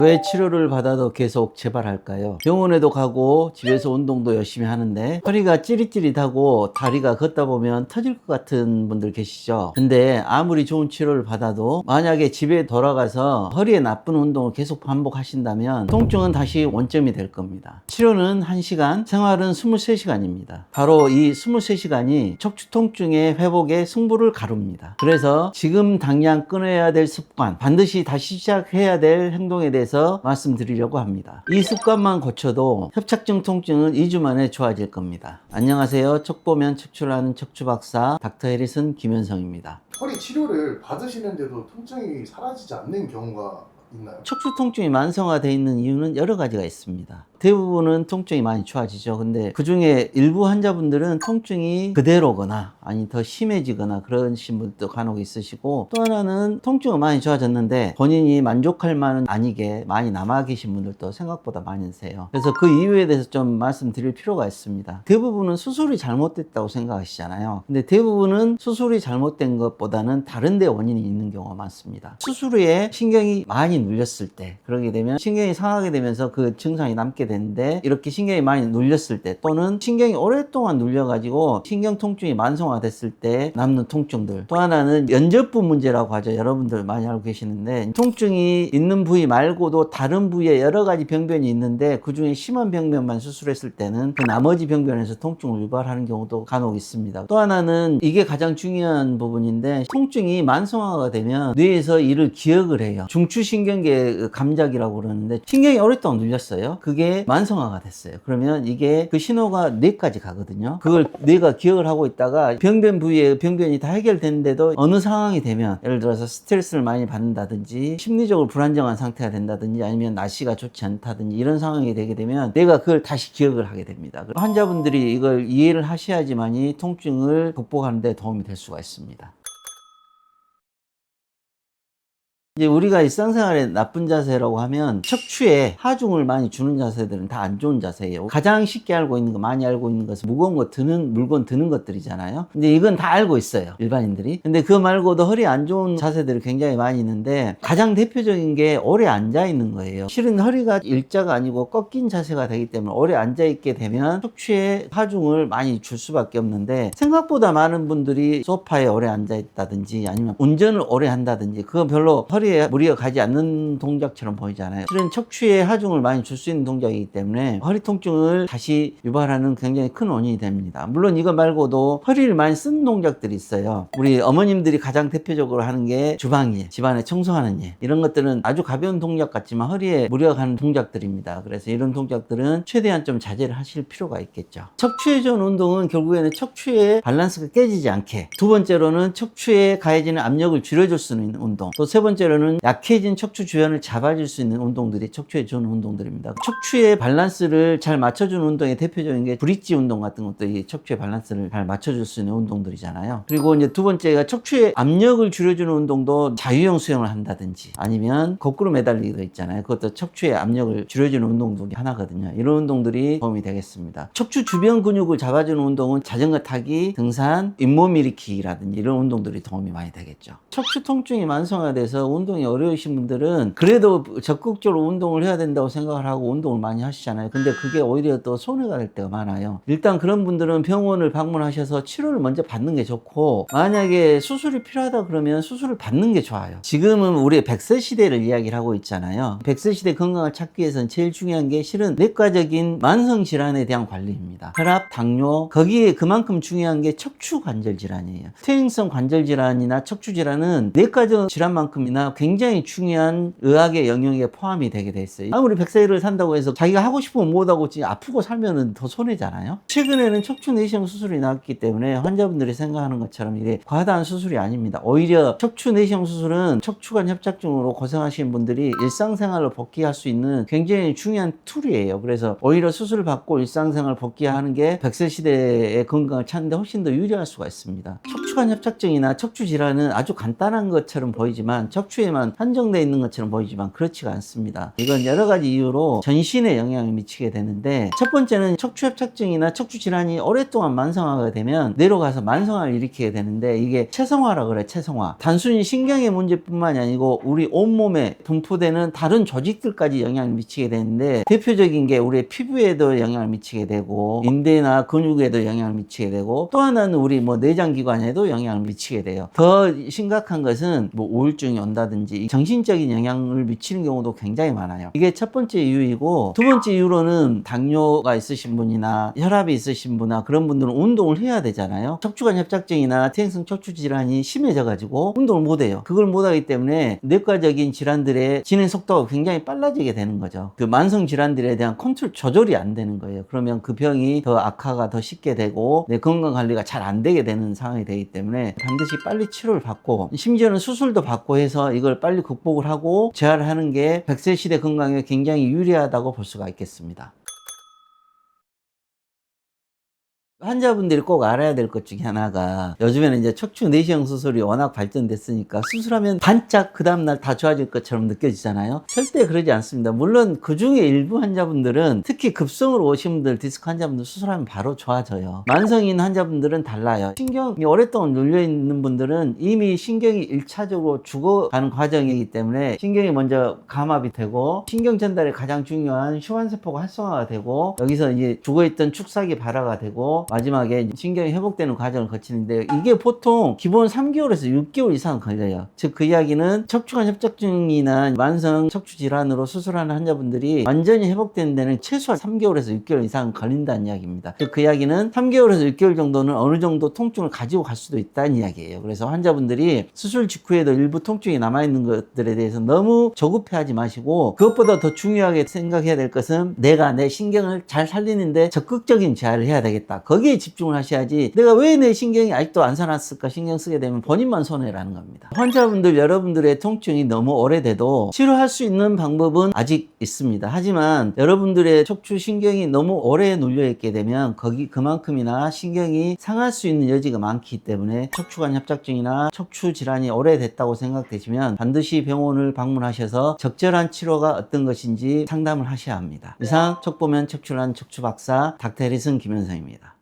왜 치료를 받아도 계속 재발할까요? 병원에도 가고 집에서 운동도 열심히 하는데 허리가 찌릿찌릿하고 다리가 걷다 보면 터질 것 같은 분들 계시죠? 근데 아무리 좋은 치료를 받아도 만약에 집에 돌아가서 허리에 나쁜 운동을 계속 반복하신다면 통증은 다시 원점이 될 겁니다. 치료는 1시간, 생활은 23시간입니다. 바로 이 23시간이 척추 통증의 회복에 승부를 가릅니다. 그래서 지금 당장 끊어야 될 습관, 반드시 다시 시작해야 될 행동에 대해서 말씀드리려고 합니다. 이 습관만 고쳐도 협착증 통증은 2주 만에 좋아질 겁니다. 안녕하세요. 척 보면 척추를 하는 척추박사 닥터 해리슨 김현성입니다. 허리 치료를 받으시는데도 통증이 사라지지 않는 경우가 있나요? 척추 통증이 만성화되어 있는 이유는 여러 가지가 있습니다. 대부분은 통증이 많이 좋아지죠. 근데 그 중에 일부 환자분들은 통증이 그대로거나 아니 더 심해지거나 그러신 분도 간혹 있으시고, 또 하나는 통증은 많이 좋아졌는데 본인이 만족할 만은 아니게 많이 남아 계신 분들도 생각보다 많으세요. 그래서 그 이유에 대해서 좀 말씀드릴 필요가 있습니다. 대부분은 수술이 잘못됐다고 생각하시잖아요. 근데 대부분은 수술이 잘못된 것보다는 다른 데 원인이 있는 경우가 많습니다. 수술 후에 신경이 많이 눌렸을 때, 그러게 되면 신경이 상하게 되면서 그 증상이 남게 되는데, 이렇게 신경이 많이 눌렸을 때 또는 신경이 오랫동안 눌려가지고 신경 통증이 만성화됐을 때 남는 통증들, 또 하나는 연접부 문제라고 하죠. 여러분들 많이 알고 계시는데, 통증이 있는 부위 말고도 다른 부위에 여러 가지 병변이 있는데 그 중에 심한 병변만 수술했을 때는 그 나머지 병변에서 통증을 유발하는 경우도 간혹 있습니다. 또 하나는 이게 가장 중요한 부분인데, 통증이 만성화가 되면 뇌에서 이를 기억을 해요. 중추신경계 감작이라고 그러는데, 신경이 오랫동안 눌렸어요. 그게 만성화가 됐어요. 그러면 이게 그 신호가 뇌까지 가거든요. 그걸 뇌가 기억을 하고 있다가 병변 부위에 병변이 다 해결됐는데도 어느 상황이 되면, 예를 들어서 스트레스를 많이 받는다든지 심리적으로 불안정한 상태가 된다든지 아니면 날씨가 좋지 않다든지 이런 상황이 되게 되면 뇌가 그걸 다시 기억을 하게 됩니다. 환자분들이 이걸 이해를 하셔야지만이 통증을 극복하는 데 도움이 될 수가 있습니다. 이제 우리가 일상생활에 나쁜 자세라고 하면 척추에 하중을 많이 주는 자세들은 다 안 좋은 자세예요. 가장 쉽게 알고 있는 거, 많이 알고 있는 것은 무거운 거 드는, 물건 드는 것들이잖아요. 근데 이건 다 알고 있어요, 일반인들이. 근데 그거 말고도 허리 안 좋은 자세들이 굉장히 많이 있는데, 가장 대표적인 게 오래 앉아 있는 거예요. 실은 허리가 일자가 아니고 꺾인 자세가 되기 때문에 오래 앉아 있게 되면 척추에 하중을 많이 줄 수밖에 없는데, 생각보다 많은 분들이 소파에 오래 앉아 있다든지 아니면 운전을 오래 한다든지, 그건 별로 허리에 무리가 가지 않는 동작처럼 보이잖아요. 실은 척추에 하중을 많이 줄 수 있는 동작이기 때문에 허리 통증을 다시 유발하는 굉장히 큰 원인이 됩니다. 물론 이거 말고도 허리를 많이 쓰는 동작들이 있어요. 우리 어머님들이 가장 대표적으로 하는 게 주방일, 집안에 청소하는 일, 이런 것들은 아주 가벼운 동작 같지만 허리에 무리가 가는 동작들입니다. 그래서 이런 동작들은 최대한 좀 자제를 하실 필요가 있겠죠. 척추에 좋은 운동은 결국에는 척추의 밸런스가 깨지지 않게, 두 번째로는 척추에 가해지는 압력을 줄여줄 수 있는 운동, 또 세 번째로는 약해진 척추 주변을 잡아줄 수 있는 운동들이 척추에 좋은 운동들입니다. 척추의 밸런스를 잘 맞춰주는 운동의 대표적인 게 브릿지 운동 같은 것도 이 척추의 밸런스를 잘 맞춰줄 수 있는 운동들이잖아요. 그리고 이제 두 번째가 척추의 압력을 줄여주는 운동도 자유형 수영을 한다든지 아니면 거꾸로 매달리기도 있잖아요. 그것도 척추의 압력을 줄여주는 운동 중에 하나거든요. 이런 운동들이 도움이 되겠습니다. 척추 주변 근육을 잡아주는 운동은 자전거 타기, 등산, 잇몸 일으키기라든지 이런 운동들이 도움이 많이 되겠죠. 척추 통증이 만성화돼서 운동이 어려우신 분들은 그래도 적극적으로 운동을 해야 된다고 생각을 하고 운동을 많이 하시잖아요. 근데 그게 오히려 또 손해가 될 때가 많아요. 일단 그런 분들은 병원을 방문하셔서 치료를 먼저 받는 게 좋고, 만약에 수술이 필요하다 그러면 수술을 받는 게 좋아요. 지금은 우리 100세 시대를 이야기를 하고 있잖아요. 100세 시대 건강을 찾기 위해서는 제일 중요한 게 실은 내과적인 만성질환에 대한 관리입니다. 혈압, 당뇨, 거기에 그만큼 중요한 게 척추 관절 질환이에요. 퇴행성 관절 질환이나 척추 질환은 내과적 질환만큼이나 굉장히 중요한 의학의 영역에 포함이 되게 돼 있어요. 아무리 100세를 산다고 해서 자기가 하고 싶으면 못하고 아프고 살면은 더 손해잖아요. 최근에는 척추 내시경 수술이 나왔기 때문에 환자분들이 생각하는 것처럼 이게 과다한 수술이 아닙니다. 오히려 척추 내시경 수술은 척추관 협착증으로 고생하시는 분들이 일상생활로 복귀할 수 있는 굉장히 중요한 툴이에요. 그래서 오히려 수술을 받고 일상생활 복귀하는 게 100세 시대의 건강을 찾는 데 훨씬 더 유리할 수가 있습니다. 척추관 협착증이나 척추 질환은 아주 간단한 것처럼 보이지만 척추 척추에만 한정되어 있는 것처럼 보이지만 그렇지가 않습니다. 이건 여러 가지 이유로 전신에 영향을 미치게 되는데, 첫 번째는 척추협착증이나 척추질환이 오랫동안 만성화가 되면 내려가서 만성화를 일으키게 되는데, 이게 체성화라고 그래. 체성화. 단순히 신경의 문제뿐만이 아니고 우리 온몸에 분포되는 다른 조직들까지 영향을 미치게 되는데, 대표적인 게 우리의 피부에도 영향을 미치게 되고 인대나 근육에도 영향을 미치게 되고, 또 하나는 우리 내장기관에도 영향을 미치게 돼요. 더 심각한 것은 우울증이 온다든지 정신적인 영향을 미치는 경우도 굉장히 많아요. 이게 첫 번째 이유이고, 두 번째 이유로는 당뇨가 있으신 분이나 혈압이 있으신 분이나 그런 분들은 운동을 해야 되잖아요. 척추관 협착증이나 퇴행성 척추 질환이 심해져 가지고 운동을 못 해요. 그걸 못 하기 때문에 내과적인 질환들의 진행 속도가 굉장히 빨라지게 되는 거죠. 그 만성 질환들에 대한 컨트롤 조절이 안 되는 거예요. 그러면 그 병이 더 악화가 더 쉽게 되고 내 건강 관리가 잘 안 되게 되는 상황이 되기 때문에 반드시 빨리 치료를 받고, 심지어는 수술도 받고 해서 이걸 빨리 극복을 하고 재활을 하는 게 100세 시대 건강에 굉장히 유리하다고 볼 수가 있겠습니다. 환자분들이 꼭 알아야 될 것 중에 하나가, 요즘에는 이제 척추 내시경 수술이 워낙 발전됐으니까 수술하면 반짝 그 다음날 다 좋아질 것처럼 느껴지잖아요. 절대 그러지 않습니다. 물론 그 중에 일부 환자분들은, 특히 급성으로 오신 분들, 디스크 환자분들 수술하면 바로 좋아져요. 만성인 환자분들은 달라요. 신경이 오랫동안 눌려있는 분들은 이미 신경이 1차적으로 죽어가는 과정이기 때문에 신경이 먼저 감압이 되고, 신경 전달에 가장 중요한 휴환세포가 활성화가 되고, 여기서 이제 죽어있던 축삭이 발화가 되고 마지막에 신경이 회복되는 과정을 거치는데, 이게 보통 기본 3개월에서 6개월 이상 걸려요. 즉 그 이야기는 척추관 협착증이나 만성 척추 질환으로 수술하는 환자분들이 완전히 회복되는 데는 최소한 3개월에서 6개월 이상 걸린다는 이야기입니다. 즉 그 이야기는 3개월에서 6개월 정도는 어느 정도 통증을 가지고 갈 수도 있다는 이야기예요. 그래서 환자분들이 수술 직후에도 일부 통증이 남아있는 것들에 대해서 너무 조급해하지 마시고, 그것보다 더 중요하게 생각해야 될 것은 내가 내 신경을 잘 살리는데 적극적인 재활을 해야 되겠다. 거기에 집중을 하셔야지, 내가 왜 내 신경이 아직도 안 살았을까 신경 쓰게 되면 본인만 손해라는 겁니다. 환자분들 여러분들의 통증이 너무 오래돼도 치료할 수 있는 방법은 아직 있습니다. 하지만 여러분들의 척추 신경이 너무 오래 눌려있게 되면 그만큼이나 신경이 상할 수 있는 여지가 많기 때문에, 척추관 협착증이나 척추 질환이 오래됐다고 생각되시면 반드시 병원을 방문하셔서 적절한 치료가 어떤 것인지 상담을 하셔야 합니다. 이상 척보면 척추관 척추박사 닥터 해리슨 김현성입니다.